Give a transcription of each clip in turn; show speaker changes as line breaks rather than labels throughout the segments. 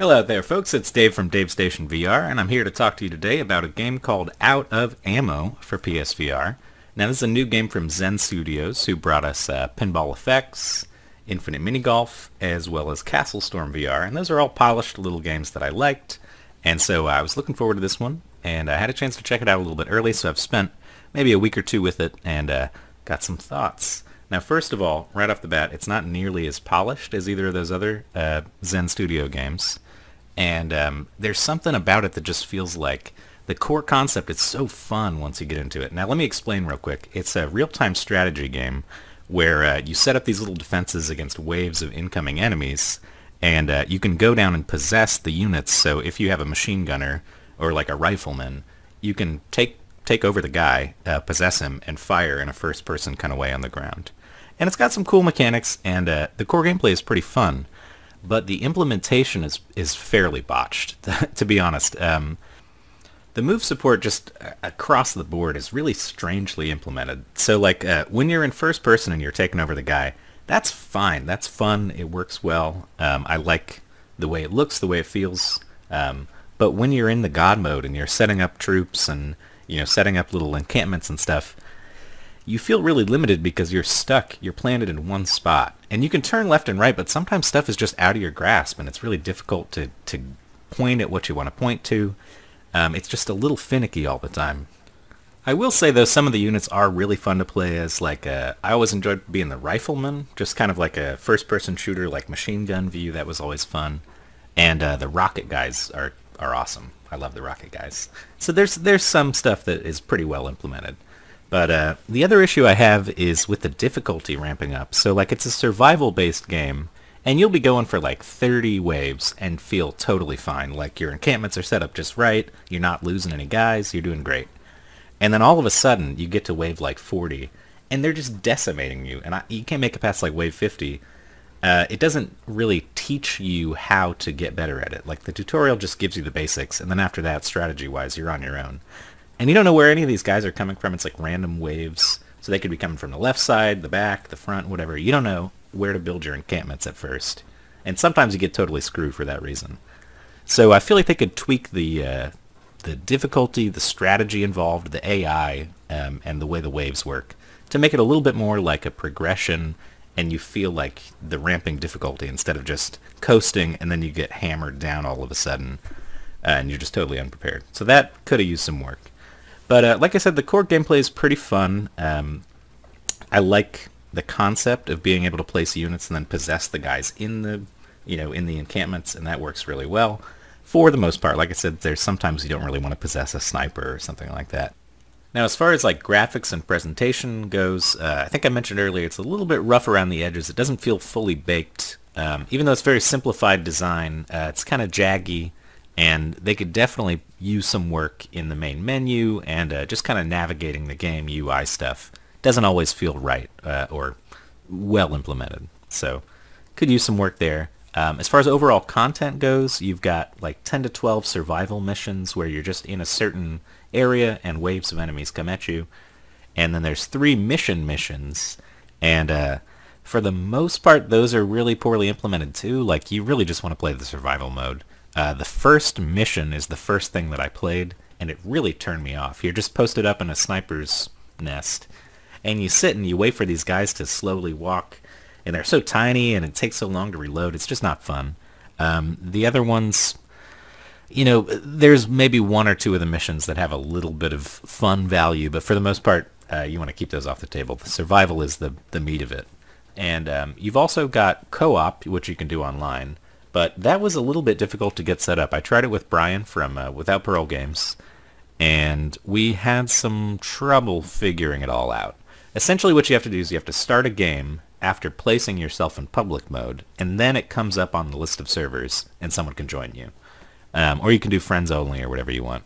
Hello there folks, it's Dave from Davestation VR, and I'm here to talk to you today about a game called Out of Ammo for PSVR. Now this is a new game from Zen Studios, who brought us Pinball Effects, Infinite Mini Golf, as well as Castle Storm VR, and those are all polished little games that I liked, and so I was looking forward to this one, and I had a chance to check it out a little bit early, so I've spent maybe a week or two with it, and got some thoughts. Now, first of all, right off the bat, it's not nearly as polished as either of those other Zen Studio games. And there's something about it that just feels like the core concept is so fun once you get into it. Now, let me explain real quick. It's a real-time strategy game where you set up these little defenses against waves of incoming enemies, and you can go down and possess the units. So if you have a machine gunner or like a rifleman, you can take over the guy, possess him, and fire in a first-person kind of way on the ground. And it's got some cool mechanics, and the core gameplay is pretty fun. But the implementation is fairly botched, to be honest. The move support just across the board is really strangely implemented. So like when you're in first person and you're taking over the guy, that's fine. That's fun. It works well. I like the way it looks, the way it feels. But when you're in the God mode and you're setting up troops and setting up little encampments and stuff, you feel really limited because you're stuck. You're planted in one spot. And you can turn left and right, but sometimes stuff is just out of your grasp, and it's really difficult to point at what you want to point to. It's just a little finicky all the time. I will say, though, some of the units are really fun to play as. Like, I always enjoyed being the rifleman, just kind of like a first-person shooter, like machine gun view. That was always fun. And the rocket guys are awesome. I love the rocket guys. So there's some stuff that is pretty well implemented. But the other issue I have is with the difficulty ramping up. So like it's a survival-based game, and you'll be going for like 30 waves and feel totally fine. Like your encampments are set up just right, you're not losing any guys, you're doing great. And then all of a sudden, you get to wave like 40, and they're just decimating you. And you can't make it past like wave 50. It doesn't really teach you how to get better at it. Like the tutorial just gives you the basics, and then after that, strategy-wise, you're on your own. And you don't know where any of these guys are coming from. It's like random waves. So they could be coming from the left side, the back, the front, whatever. You don't know where to build your encampments at first. And sometimes you get totally screwed for that reason. So I feel like they could tweak the difficulty, the strategy involved, the AI, and the way the waves work to make it a little bit more like a progression, and you feel like the ramping difficulty instead of just coasting and then you get hammered down all of a sudden and you're just totally unprepared. So that could have used some work. But like I said, the core gameplay is pretty fun. I like the concept of being able to place units and then possess the guys in the, in the encampments, and that works really well for the most part. Like I said, there's sometimes you don't really want to possess a sniper or something like that. Now, as far as like graphics and presentation goes, I think I mentioned earlier, it's a little bit rough around the edges. It doesn't feel fully baked. Even though it's very simplified design, it's kind of jaggy. And they could definitely use some work in the main menu and just kind of navigating the game UI stuff. Doesn't always feel right or well implemented. So could use some work there. As far as overall content goes, you've got like 10 to 12 survival missions where you're just in a certain area and waves of enemies come at you. And then there's 3 missions. And for the most part, those are really poorly implemented too. Like you really just want to play the survival mode. The first mission is the first thing that I played, and it really turned me off. You're just posted up in a sniper's nest, and you sit and you wait for these guys to slowly walk, and they're so tiny, and it takes so long to reload. It's just not fun. The other ones, there's maybe 1 or 2 of the missions that have a little bit of fun value, but for the most part, you want to keep those off the table. The survival is the meat of it. And you've also got co-op, which you can do online. But that was a little bit difficult to get set up. I tried it with Brian from Without Parole Games, and we had some trouble figuring it all out. Essentially what you have to do is you have to start a game after placing yourself in public mode, and then it comes up on the list of servers, and someone can join you. Or you can do friends only or whatever you want.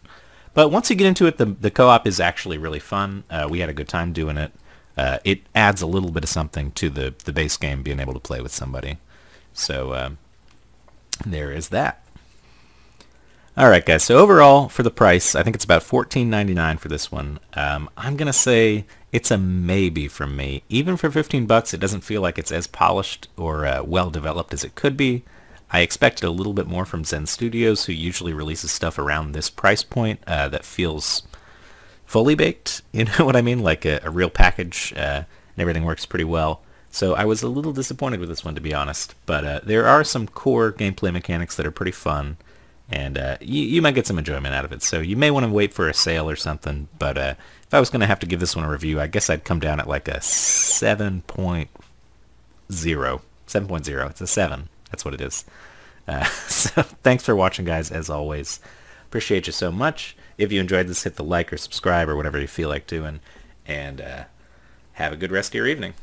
But once you get into it, the co-op is actually really fun. We had a good time doing it. It adds a little bit of something to the base game, being able to play with somebody. So there is that. Alright guys, so overall for the price, I think it's about $14.99 for this one. I'm going to say it's a maybe from me. Even for $15, it doesn't feel like it's as polished or well developed as it could be. I expected a little bit more from Zen Studios, who usually releases stuff around this price point that feels fully baked. You know what I mean? Like a real package, and everything works pretty well. So I was a little disappointed with this one, to be honest. But there are some core gameplay mechanics that are pretty fun, and you might get some enjoyment out of it. So you may want to wait for a sale or something. But if I was going to have to give this one a review, I guess I'd come down at like a 7.0. 7.0. It's a 7. That's what it is. So thanks for watching, guys, as always. Appreciate you so much. If you enjoyed this, hit the like or subscribe or whatever you feel like doing. And have a good rest of your evening.